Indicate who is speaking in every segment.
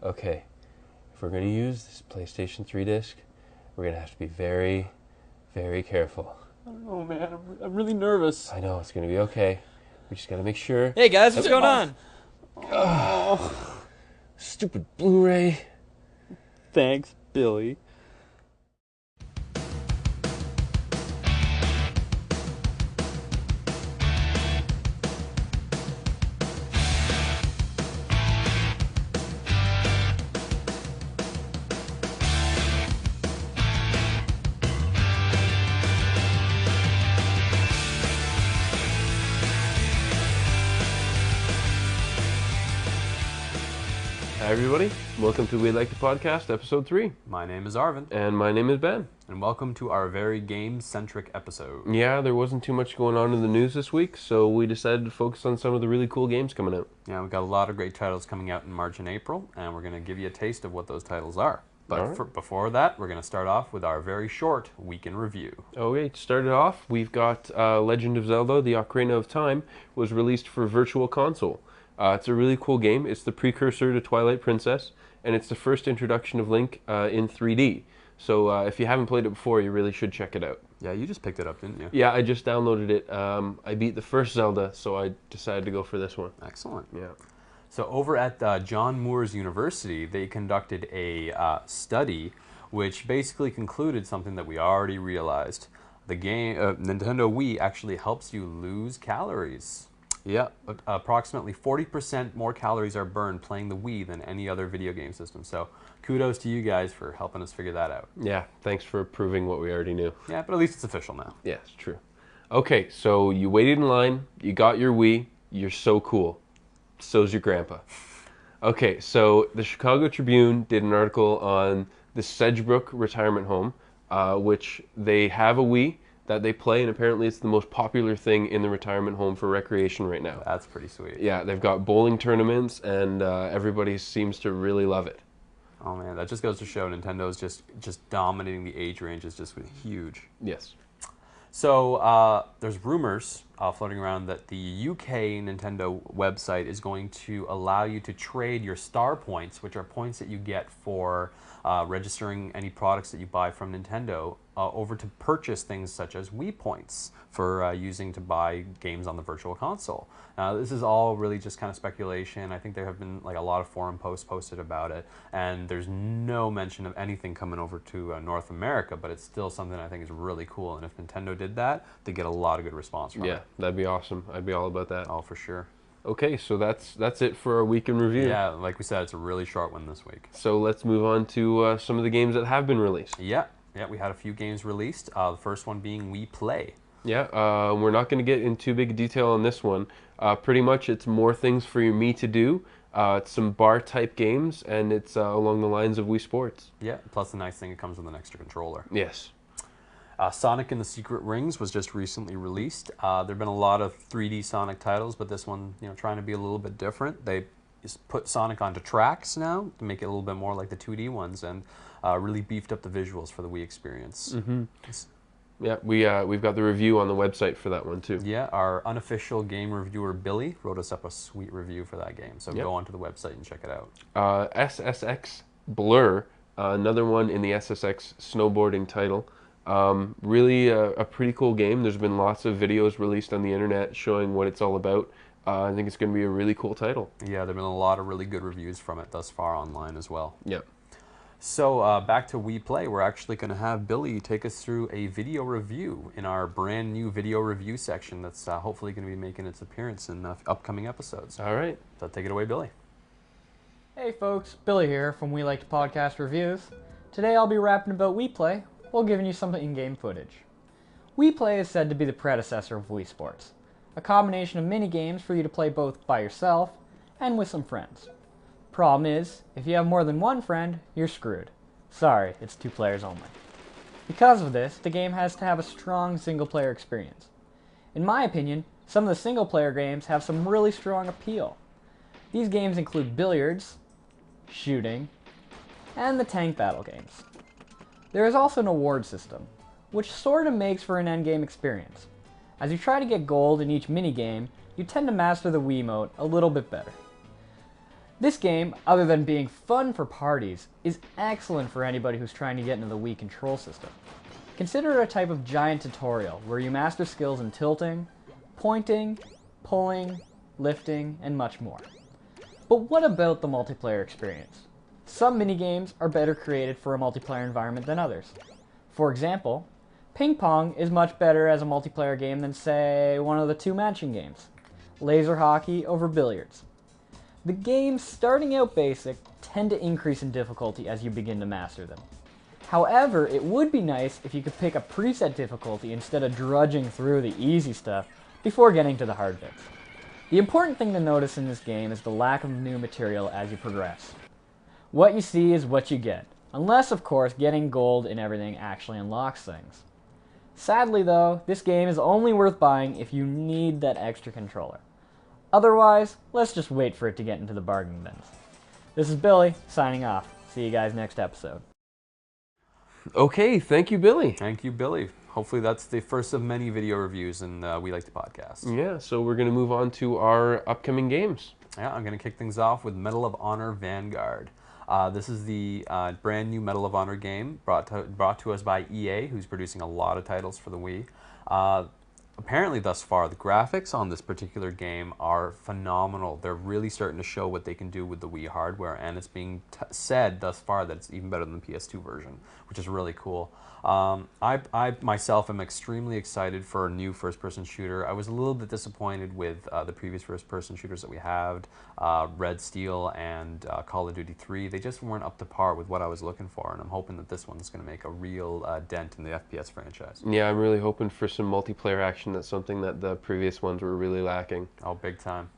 Speaker 1: Okay, if we're going to use this PlayStation 3 disc, we're going to have to be very, very careful.
Speaker 2: I don't know, man. I'm really nervous.
Speaker 1: I know, it's going to be okay. We just got to make sure.
Speaker 3: Hey guys, what's going on?
Speaker 1: Oh, stupid Blu-ray.
Speaker 2: Thanks, Billy.
Speaker 1: Hi everybody, welcome to We Like the Podcast, episode 3.
Speaker 2: My name is Arvin,
Speaker 1: And my name is Ben.
Speaker 2: and welcome to our very game-centric episode.
Speaker 1: Yeah, there wasn't too much going on in the news this week, so we decided to focus on some of the really cool games coming out.
Speaker 2: Yeah, we've got a lot of great titles coming out in March and April, and we're going to give you a taste of what those titles are. But
Speaker 1: All right.
Speaker 2: before that, we're going to start off with our very short week in review.
Speaker 1: Okay, to start it off, we've got Legend of Zelda, The Ocarina of Time, was released for Virtual Console. It's a really cool game. It's the precursor to Twilight Princess, and it's the first introduction of Link in 3D. So if you haven't played it before, you really should check it out.
Speaker 2: Yeah, you just picked it up, didn't you?
Speaker 1: Yeah, I just downloaded it. I beat the first Zelda, so I decided to go for this one.
Speaker 2: Excellent.
Speaker 1: Yeah.
Speaker 2: So over at John Moores University, they conducted a study which basically concluded something that we already realized. The game, Nintendo Wii, actually helps you lose calories. Yeah, approximately 40% more calories are burned playing the Wii than any other video game system. So kudos to you guys for helping us figure that out.
Speaker 1: Yeah, thanks for proving what we already knew.
Speaker 2: Yeah, but at least it's official now.
Speaker 1: Yes, true. Okay, so you waited in line, you got your Wii, you're so cool. So's your grandpa. Okay, so the Chicago Tribune did an article on the Sedgebrook Retirement Home, which they have a Wii that they play, and apparently it's the most popular thing in the retirement home for recreation right now.
Speaker 2: That's pretty sweet.
Speaker 1: Yeah, they've got bowling tournaments, and everybody seems to really love it.
Speaker 2: Oh man, that just goes to show Nintendo's just dominating the age range is just huge.
Speaker 1: Yes.
Speaker 2: So there's rumors floating around that the UK Nintendo website is going to allow you to trade your star points, which are points that you get for registering any products that you buy from Nintendo, over to purchase things such as Wii points for using to buy games on the Virtual Console. Now, this is all really just kind of speculation. I think there have been like a lot of forum posts posted about it, and there's no mention of anything coming over to North America, but it's still something I think is really cool. And if Nintendo did that, they get a lot of good response from it.
Speaker 1: Yeah, that'd be awesome. I'd be all about that.
Speaker 2: Oh, for sure.
Speaker 1: Okay, so that's it for our week in review.
Speaker 2: Yeah, like we said, it's a really short one this week.
Speaker 1: So let's move on to some of the games that have been released.
Speaker 2: Yeah, we had a few games released. The first one being Wii Play.
Speaker 1: Yeah, we're not going to get into big detail on this one. Pretty much it's more things for me to do. It's some bar-type games, and it's along the lines of Wii Sports.
Speaker 2: Yeah, plus the nice thing, it comes with an extra controller.
Speaker 1: Yes.
Speaker 2: Sonic and the Secret Rings was just recently released. There have been a lot of 3D Sonic titles, but this one, trying to be a little bit different. They just put Sonic onto tracks now to make it a little bit more like the 2D ones, and really beefed up the visuals for the Wii experience.
Speaker 1: Mm-hmm. Yeah, we've got the review on the website for that one too.
Speaker 2: Yeah, our unofficial game reviewer Billy wrote us up a sweet review for that game, so
Speaker 1: Yep.
Speaker 2: go onto the website and check it out.
Speaker 1: SSX Blur, another one in the SSX snowboarding title. Really a pretty cool game. There's been lots of videos released on the internet showing what it's all about. I think it's going to be a really cool title.
Speaker 2: Yeah, there have been a lot of really good reviews from it thus far online as well.
Speaker 1: Yep.
Speaker 2: So back to Wii Play, we're actually going to have Billy take us through a video review in our brand new video review section that's hopefully going to be making its appearance in upcoming episodes.
Speaker 1: All right.
Speaker 2: So take it away, Billy.
Speaker 3: Hey folks, Billy here from We Like to Podcast Reviews. Today I'll be rapping about Wii Play while giving you some in-game footage. Wii Play is said to be the predecessor of Wii Sports, a combination of mini-games for you to play both by yourself and with some friends. Problem is, if you have more than one friend, you're screwed. Sorry, it's 2 players only. Because of this, the game has to have a strong single-player experience. In my opinion, some of the single-player games have some really strong appeal. These games include billiards, shooting, and the tank battle games. There is also an award system, which sort of makes for an endgame experience. As you try to get gold in each minigame, you tend to master the Wiimote a little bit better. This game, other than being fun for parties, is excellent for anybody who's trying to get into the Wii control system. Consider it a type of giant tutorial where you master skills in tilting, pointing, pulling, lifting, and much more. But what about the multiplayer experience? Some minigames are better created for a multiplayer environment than others. For example, ping pong is much better as a multiplayer game than, say, one of the two matching games, laser hockey over billiards. The games starting out basic tend to increase in difficulty as you begin to master them. However, it would be nice if you could pick a preset difficulty instead of drudging through the easy stuff before getting to the hard bits. The important thing to notice in this game is the lack of new material as you progress. What you see is what you get, unless of course getting gold in everything actually unlocks things. Sadly though, this game is only worth buying if you need that extra controller. Otherwise, let's just wait for it to get into the bargain bins. This is Billy, signing off. See you guys next episode.
Speaker 1: Okay, thank you, Billy.
Speaker 2: Thank you, Billy. Hopefully that's the first of many video reviews in We Like to Podcast.
Speaker 1: Yeah, so we're going to move on to our upcoming games.
Speaker 2: Yeah, I'm going to kick things off with Medal of Honor Vanguard. This is the brand new Medal of Honor game brought to us by EA, who's producing a lot of titles for the Wii. Apparently, thus far, the graphics on this particular game are phenomenal. They're really starting to show what they can do with the Wii hardware, and it's being said thus far that it's even better than the PS2 version, which is really cool. I myself am extremely excited for a new first-person shooter. I was a little bit disappointed with the previous first-person shooters that we had, Red Steel and Call of Duty 3. They just weren't up to par with what I was looking for, and I'm hoping that this one's going to make a real dent in the FPS franchise.
Speaker 1: Yeah, I'm really hoping for some multiplayer action. That's something that the previous ones were really lacking.
Speaker 2: Oh, big time.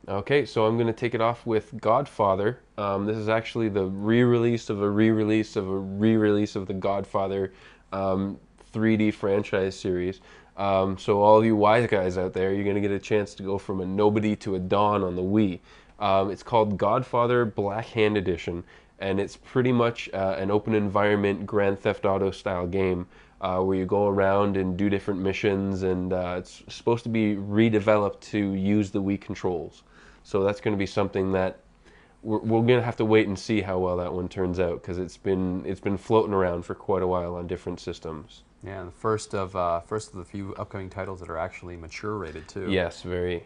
Speaker 1: Okay, so I'm going to take it off with Godfather. This is actually the re-release of a re-release of a re-release of the Godfather 3D franchise series. So all you wise guys out there, you're going to get a chance to go from a nobody to a Don on the Wii. It's called Godfather Black Hand Edition, and it's pretty much an open environment Grand Theft Auto style game where you go around and do different missions, and it's supposed to be redeveloped to use the Wii controls. So that's going to be something that we're going to have to wait and see how well that one turns out, because it's been floating around for quite a while on different systems.
Speaker 2: Yeah, and the first of the few upcoming titles that are actually mature rated too.
Speaker 1: Yes, very.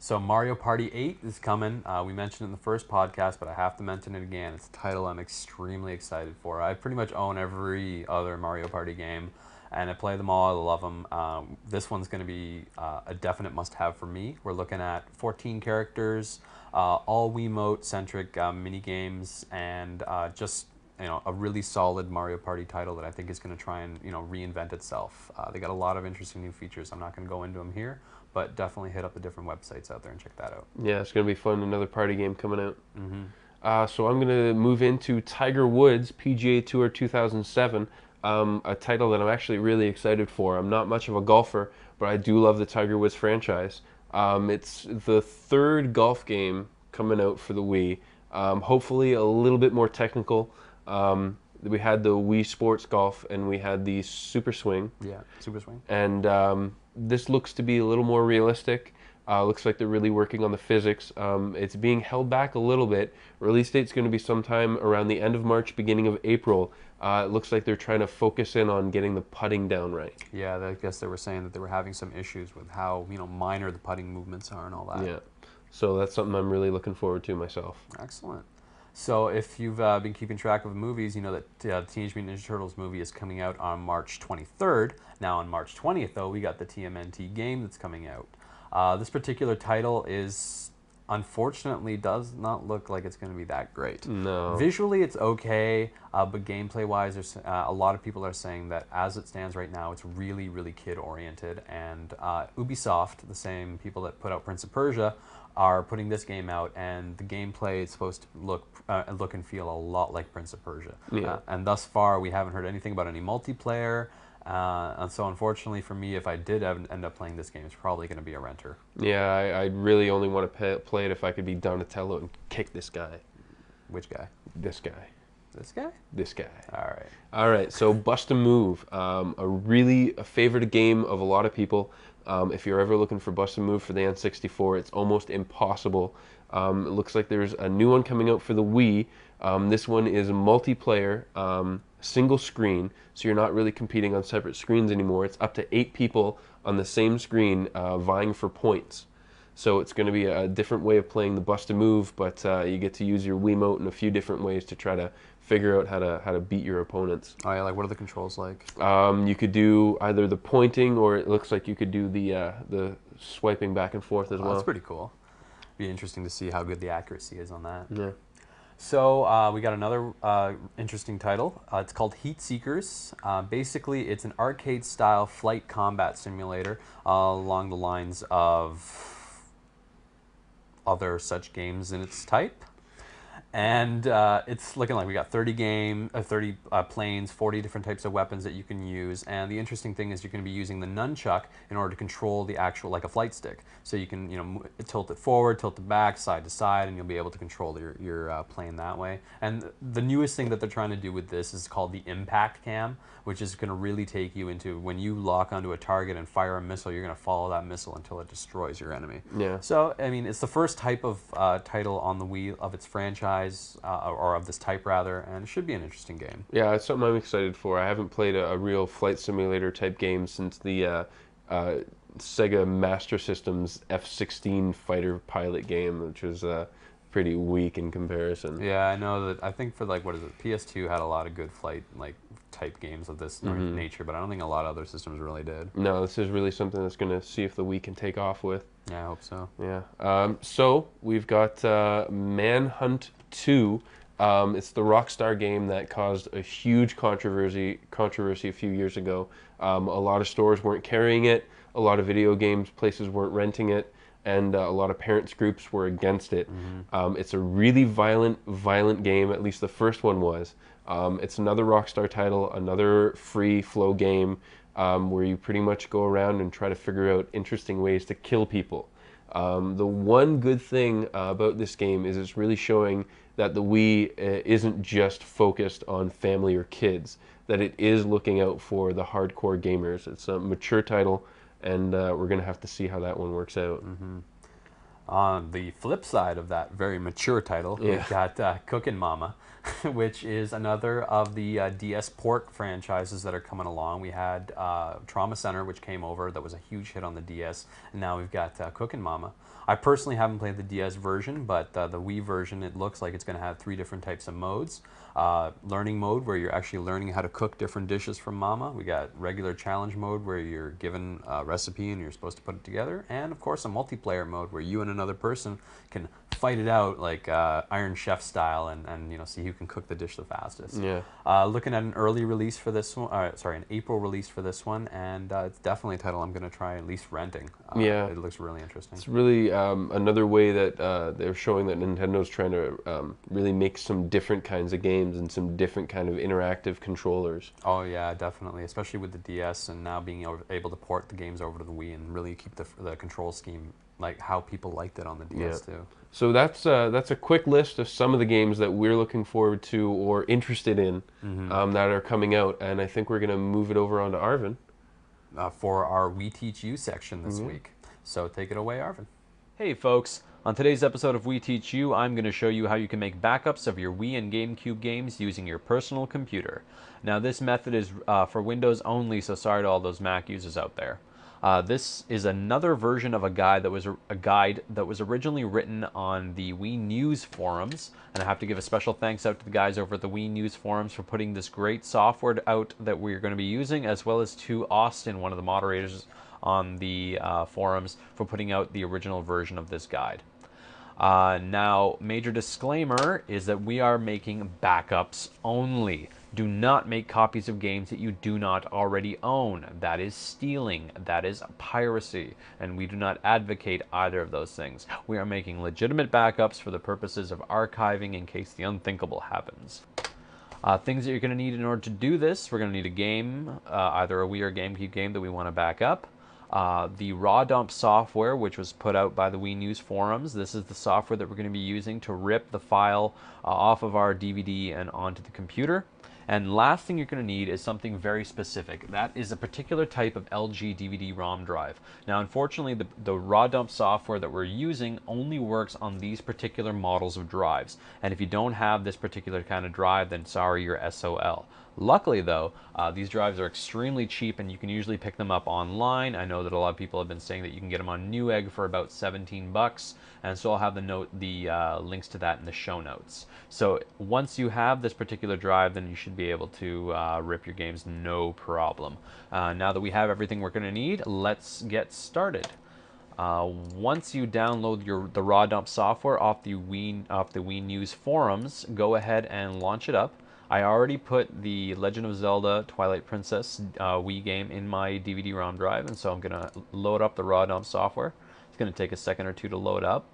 Speaker 2: So Mario Party 8 is coming. We mentioned it in the first podcast, but I have to mention it again. It's a title I'm extremely excited for. I pretty much own every other Mario Party game, and I play them all. I love them. This one's going to be a definite must-have for me. We're looking at 14 characters, all Wiimote-centric mini games, and just a really solid Mario Party title that I think is going to try and reinvent itself. They got a lot of interesting new features. I'm not going to go into them here, but definitely hit up the different websites out there and check that out.
Speaker 1: Yeah, it's going to be fun. Another party game coming out. So I'm going to move into Tiger Woods PGA Tour 2007. A title that I'm actually really excited for. I'm not much of a golfer, but I do love the Tiger Woods franchise. It's the third golf game coming out for the Wii. Hopefully a little bit more technical. We had the Wii Sports Golf and we had the Super Swing.
Speaker 2: Yeah, Super Swing.
Speaker 1: And this looks to be a little more realistic. Looks like they're really working on the physics. It's being held back a little bit. Release date's going to be sometime around the end of March, beginning of April. It looks like they're trying to focus in on getting the putting down right.
Speaker 2: Yeah, I guess they were saying that they were having some issues with how minor the putting movements are and all that.
Speaker 1: Yeah, so that's something I'm really looking forward to myself.
Speaker 2: Excellent. So if you've been keeping track of movies, you know that the Teenage Mutant Ninja Turtles movie is coming out on March 23rd. Now on March 20th, though, we got the TMNT game that's coming out. This particular title unfortunately does not look like it's going to be that great.
Speaker 1: No.
Speaker 2: Visually, it's okay, but gameplay-wise, a lot of people are saying that as it stands right now, it's really, really kid-oriented. And Ubisoft, the same people that put out Prince of Persia, are putting this game out, and the gameplay is supposed to look and feel a lot like Prince of Persia.
Speaker 1: Yeah.
Speaker 2: And thus far, we haven't heard anything about any multiplayer. And so unfortunately for me, if I did end up playing this game, it's probably going to be a renter.
Speaker 1: Yeah, I really only want to play it if I could be Donatello and kick this guy.
Speaker 2: Which guy?
Speaker 1: This guy.
Speaker 2: This guy?
Speaker 1: This guy.
Speaker 2: All right.
Speaker 1: All right, so Bust a Move, a favorite game of a lot of people. If you're ever looking for Bust a Move for the N64, it's almost impossible. It looks like there's a new one coming out for the Wii. This one is a multiplayer, single screen, so you're not really competing on separate screens anymore. It's up to 8 people on the same screen vying for points. So it's going to be a different way of playing the Bust a Move, but you get to use your Wiimote in a few different ways to try to figure out how to beat your opponents.
Speaker 2: Oh yeah, like what are the controls like?
Speaker 1: You could do either the pointing, or it looks like you could do the swiping back and forth as well.
Speaker 2: That's pretty cool. Be interesting to see how good the accuracy is on that.
Speaker 1: Yeah.
Speaker 2: So we got another interesting title. It's called Heatseekers. Basically, it's an arcade-style flight combat simulator along the lines of other such games in its type. And it's looking like we got 30 planes, 40 different types of weapons that you can use. And the interesting thing is you're going to be using the nunchuck in order to control the actual, like a flight stick. So you can, tilt it forward, tilt it back, side to side, and you'll be able to control your plane that way. And the newest thing that they're trying to do with this is called the impact cam, which is going to really take you into when you lock onto a target and fire a missile, you're going to follow that missile until it destroys your enemy.
Speaker 1: Yeah.
Speaker 2: So, I mean, it's the first type of title on the Wii of its franchise. Or of this type rather, and it should be an interesting game.
Speaker 1: Yeah, it's something I'm excited for. I haven't played a real flight simulator type game since the Sega Master System's F-16 fighter pilot game, which was pretty weak in comparison.
Speaker 2: Yeah, I know that. I think for like, what is it? PS2 had a lot of good flight type games of this nature, but I don't think a lot of other systems really did.
Speaker 1: No, this is really something that's going to see if the Wii can take off with.
Speaker 2: Yeah, I hope so.
Speaker 1: Yeah. So we've got Manhunt II. It's the Rockstar game that caused a huge controversy a few years ago. A lot of stores weren't carrying it. A lot of video games places weren't renting it, and a lot of parents groups were against it. It's a really violent game. At least the first one was. It's another Rockstar title, another free flow game where you pretty much go around and try to figure out interesting ways to kill people. The one good thing about this game is it's really showing that the Wii isn't just focused on family or kids, that it is looking out for the hardcore gamers. It's a mature title, and we're going to have to see how that one works out.
Speaker 2: On the flip side of that very mature title, we've got Cookin' Mama, which is another of the DS port franchises that are coming along. We had Trauma Center, which came over, that was a huge hit on the DS, and now we've got Cookin' Mama. I personally haven't played the DS version, but the Wii version, it looks like it's going to have 3 different types of modes. Learning mode, where you're actually learning how to cook different dishes from Mama. We got regular challenge mode, where you're given a recipe and you're supposed to put it together. And of course, a multiplayer mode, where you and another person can fight it out like Iron Chef style, and see who can cook the dish the fastest.
Speaker 1: Yeah.
Speaker 2: Looking at an early release for this one, an April release for this one, and it's definitely a title I'm going to try at least renting.
Speaker 1: Yeah.
Speaker 2: It looks really interesting.
Speaker 1: It's really another way that they're showing that Nintendo's trying to really make some different kinds of games and some different kind of interactive controllers.
Speaker 2: Oh yeah, definitely, especially with the DS and now being able to port the games over to the Wii and really keep the control scheme like how people liked it on the DS too.
Speaker 1: So that's a quick list of some of the games that we're looking forward to or interested in that are coming out, and I think we're going to move it over onto Arvin.
Speaker 2: For our We Teach You section this week. So take it away, Arvin.
Speaker 4: Hey folks, on today's episode of We Teach You, I'm going to show you how you can make backups of your Wii and GameCube games using your personal computer. Now this method is for Windows only, so sorry to all those Mac users out there. This is another version of a guide that was originally written on the Wii News forums, and I have to give a special thanks out to the guys over at the Wii News forums for putting this great software out that we're going to be using, as well as to Austin, one of the moderators on the forums, for putting out the original version of this guide. Now, major disclaimer is that we are making backups only. Do not make copies of games that you do not already own. That is stealing. That is piracy. And we do not advocate either of those things. We are making legitimate backups for the purposes of archiving in case the unthinkable happens. Things that you're going to need in order to do this: we're going to need a game, either a Wii or GameCube game that we want to back up. the raw dump software, which was put out by the Wii News forums. This is the software that we're going to be using to rip the file off of our DVD and onto the computer. And last thing you're going to need is something very specific. That is a particular type of LG DVD-ROM drive. Now, unfortunately, the raw dump software that we're using only works on these particular models of drives. And if you don't have this particular kind of drive, then sorry, you're SOL. Luckily, though, these drives are extremely cheap, and you can usually pick them up online. I know that a lot of people have been saying that you can get them on Newegg for about 17 bucks, and so I'll have the links to that in the show notes. So once you have this particular drive, then you should be able to rip your games no problem. Now that we have everything we're going to need, let's get started. Once you download the raw dump software off the Wii News forums, go ahead and launch it up. I already put the Legend of Zelda Twilight Princess Wii game in my DVD-ROM drive, and so I'm going to load up the raw dump software. It's going to take a second or two to load up.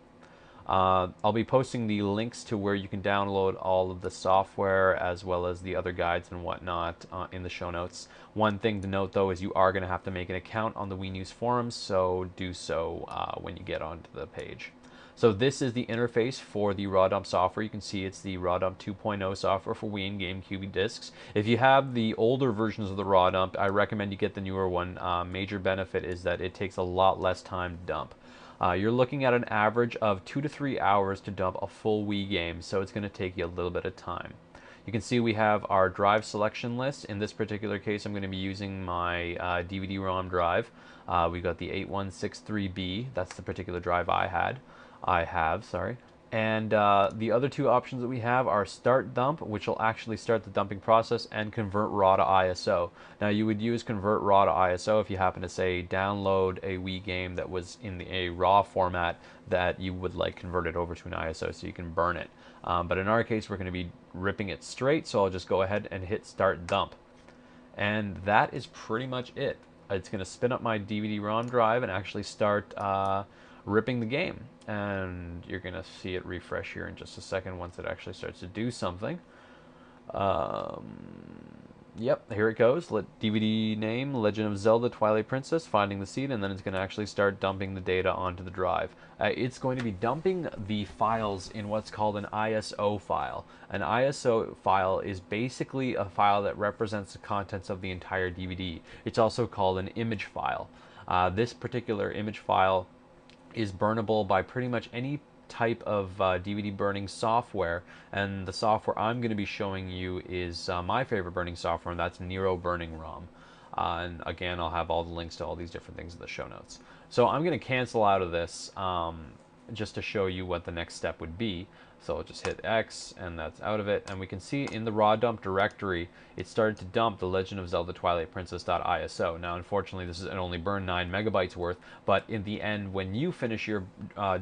Speaker 4: I'll be posting the links to where you can download all of the software as well as the other guides and whatnot in the show notes. One thing to note, though, is you are going to have to make an account on the Wii News forums, so do so when you get onto the page. So this is the interface for the raw dump software. You can see it's the raw dump 2.0 software for Wii and GameCube discs. If you have the older versions of the raw dump, I recommend you get the newer one. Major benefit is that it takes a lot less time to dump. You're looking at an average of 2 to 3 hours to dump a full Wii game, so it's going to take you a little bit of time. You can see we have our drive selection list. In this particular case, I'm going to be using my DVD-ROM drive. We got the 8163B. That's the particular drive I have. And the other two options that we have are Start Dump, which will actually start the dumping process, and Convert RAW to ISO. Now, you would use Convert RAW to ISO if you happen to, say, download a Wii game that was in a RAW format that you would like converted over to an ISO so you can burn it. But in our case, we're going to be ripping it straight, so I'll just go ahead and hit Start Dump. And that is pretty much it. It's going to spin up my DVD-ROM drive and actually start ripping the game. And you're going to see it refresh here in just a second once it actually starts to do something. Yep, here it goes. DVD name, Legend of Zelda Twilight Princess, Finding the Seed, and then it's going to actually start dumping the data onto the drive. It's going to be dumping the files in what's called an ISO file. An ISO file is basically a file that represents the contents of the entire DVD. It's also called an image file. This particular image file is burnable by pretty much any type of DVD burning software, and the software I'm going to be showing you is my favorite burning software, and that's Nero Burning ROM. And again, I'll have all the links to all these different things in the show notes. So I'm going to cancel out of this just to show you what the next step would be. So I'll just hit X, and that's out of it. And we can see in the raw dump directory, it started to dump the Legend of Zelda Twilight Princess.iso. Now, unfortunately, this is only burned 9 megabytes worth, but in the end, when you finish your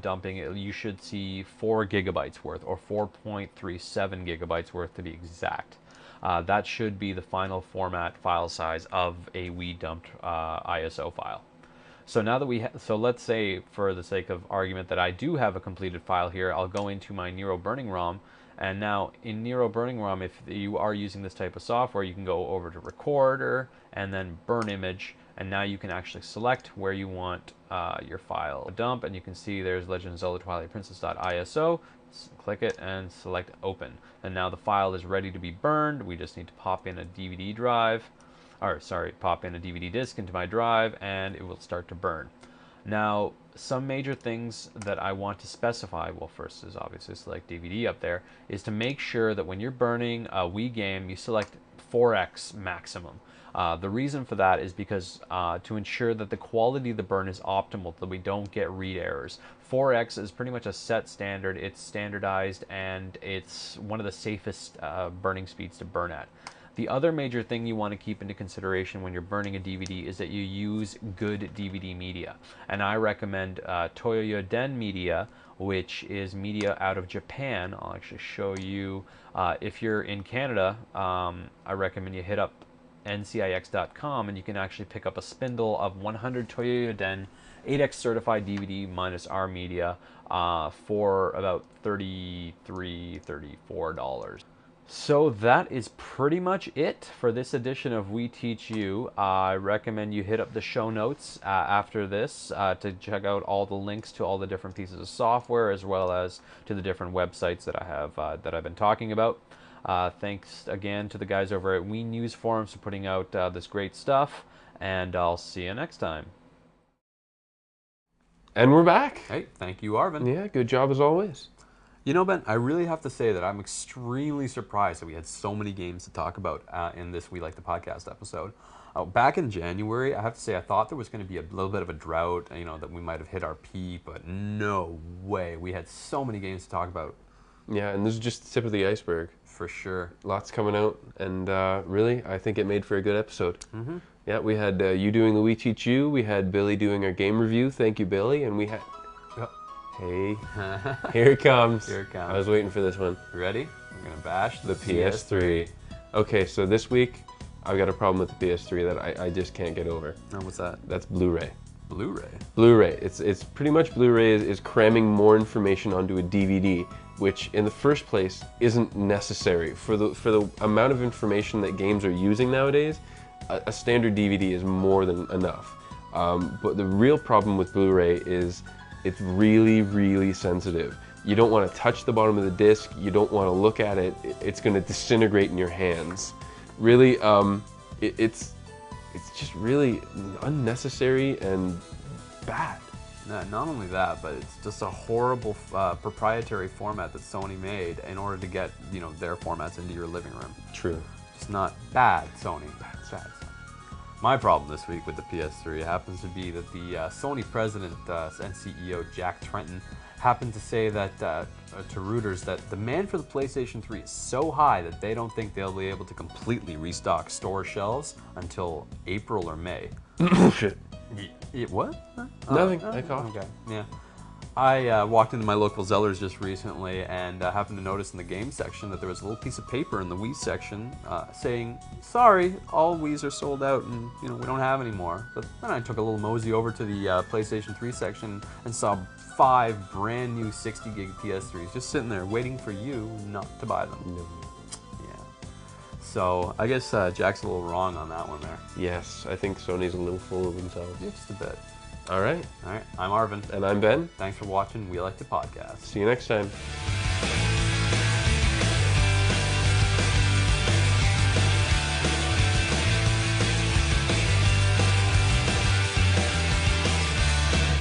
Speaker 4: dumping, you should see 4 gigabytes worth, or 4.37 gigabytes worth to be exact. That should be the final format file size of a Wii dumped ISO file. So now that so let's say, for the sake of argument, that I do have a completed file here, I'll go into my Nero Burning ROM, and now in Nero Burning ROM, if you are using this type of software, you can go over to Recorder and then Burn Image, and now you can actually select where you want your file to dump, and you can see there's Legend of Zelda Twilight Princess.iso. Click it and select Open, and now the file is ready to be burned. We just need to pop in a DVD drive. Pop in a DVD disc into my drive, and it will start to burn. Now, some major things that I want to specify, well, first is obviously select DVD up there, is to make sure that when you're burning a Wii game, you select 4x maximum. The reason for that is because to ensure that the quality of the burn is optimal, that we don't get read errors. 4x is pretty much a set standard. It's standardized, and it's one of the safest burning speeds to burn at. The other major thing you want to keep into consideration when you're burning a DVD is that you use good DVD media. And I recommend Toyoden media, which is media out of Japan. I'll actually show you. If you're in Canada, I recommend you hit up ncix.com, and you can actually pick up a spindle of 100 Toyoden 8X certified DVD minus R media for about $33, $34. So that is pretty much it for this edition of We Teach You. I recommend you hit up the show notes after this to check out all the links to all the different pieces of software, as well as to the different websites that I have that I've been talking about. Thanks again to the guys over at We News Forums for putting out this great stuff, and I'll see you next time.
Speaker 1: And we're back.
Speaker 2: Hey, thank you, Arvin.
Speaker 1: Yeah, good job as always.
Speaker 2: You know, Ben, I really have to say that I'm extremely surprised that we had so many games to talk about in this We Like the Podcast episode. Back in January, I have to say I thought there was going to be a little bit of a drought, you know, that we might have hit our peak, but no way. We had so many games to talk about.
Speaker 1: Yeah, and this is just the tip of the iceberg.
Speaker 2: For sure.
Speaker 1: Lots coming out, and really, I think it made for a good episode. Mm-hmm. Yeah, we had you doing the We Teach You, we had Billy doing our game review. Thank you, Billy, and we had... Hey, here it comes.
Speaker 2: Here it comes.
Speaker 1: I was waiting for this one.
Speaker 2: You ready? We're going to bash
Speaker 1: The PS3. Okay, so this week, I've got a problem with the PS3 that I just can't get over.
Speaker 2: Oh, what's that?
Speaker 1: That's Blu-ray.
Speaker 2: Blu-ray?
Speaker 1: Blu-ray. It's pretty much Blu-ray is cramming more information onto a DVD, which in the first place isn't necessary. For the amount of information that games are using nowadays, a standard DVD is more than enough. But the real problem with Blu-ray is it's really, really sensitive. You don't want to touch the bottom of the disc. You don't want to look at it. It's going to disintegrate in your hands. Really, it's just really unnecessary and bad.
Speaker 2: No, not only that, but it's just a horrible proprietary format that Sony made in order to get, you know, their formats into your living room.
Speaker 1: True.
Speaker 2: It's not bad, Sony. Bad, sad. My problem this week with the PS3 happens to be that the Sony president and CEO Jack Tretton happened to say that to Reuters that the demand for the PlayStation 3 is so high that they don't think they'll be able to completely restock store shelves until April or May.
Speaker 1: Shit.
Speaker 2: What?
Speaker 1: Nothing. I coughed.
Speaker 2: Okay. Yeah. I walked into my local Zellers just recently and happened to notice in the game section that there was a little piece of paper in the Wii section saying, "Sorry, all Wiis are sold out, and you know we don't have any more." But then I took a little mosey over to the PlayStation 3 section and saw 5 brand new 60 gig PS3s just sitting there waiting for you not to buy them.
Speaker 1: No.
Speaker 2: Yeah. So I guess Jack's a little wrong on that one there.
Speaker 1: Yes, I think Sony's a little full of themselves.
Speaker 2: Just a bit.
Speaker 1: All right.
Speaker 2: All right. I'm Arvin.
Speaker 1: And I'm Ben.
Speaker 2: Thanks for watching We Like the Podcast.
Speaker 1: See you next time.